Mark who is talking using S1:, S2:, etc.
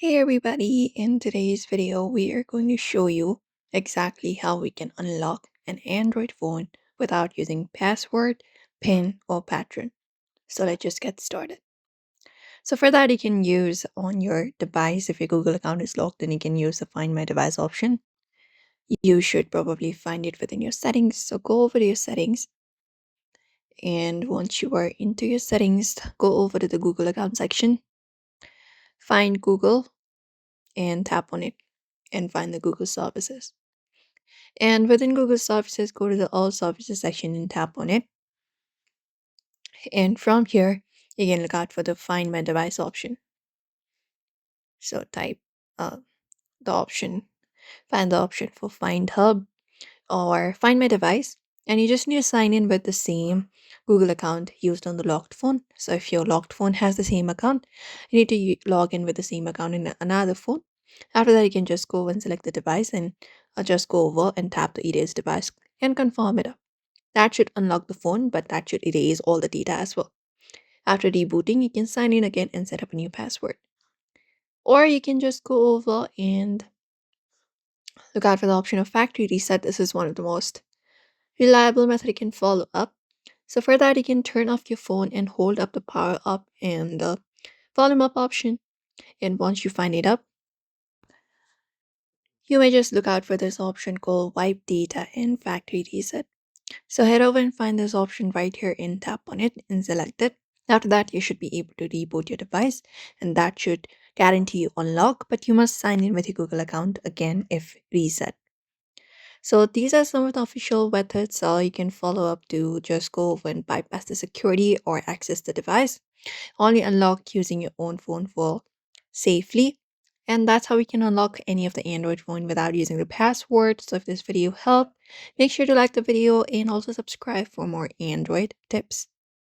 S1: Hey everybody, in today's video we are going to show you exactly how we can unlock an Android phone without using password, PIN, or patron. So let's just get started. So for that you can use on your device, if your Google account is locked, then you can use the Find My Device option. You should probably find it within your settings. So go over to your settings, and once you are into your settings, go over to the Google account section, find Google and tap on it and find the Google services. And within Google Services, go to the All Services section and tap on it. And from here, you can look out for the Find My Device option. So type uh, the option, find the option for Find Hub or Find My Device. And you just need to sign in with the same Google account used on the locked phone. So if your locked phone has the same account, you need to log in with the same account in another phone. After that, you can just go and select the device and just go over and tap the erase device and confirm it up. That should unlock the phone, but that should erase all the data as well. After rebooting, you can sign in again and set up a new password. Or you can just go over and look out for the option of factory reset. This is one of the most reliable method you can follow up. So for that, you can turn off your phone and hold up the power up and the volume up option. And once you find it up, you may just look out for this option called wipe data and factory reset. So head over and find this option right here and tap on it and select it. After that, you should be able to reboot your device, and that should guarantee you unlock, but you must sign in with your Google account again if reset. So these are some of the official methods you can follow up to just go over and bypass the security or access the device. Only unlock using your own phone for safely. And that's how we can unlock any of the Android phone without using the password. So if this video helped, make sure to like the video and also subscribe for more Android tips.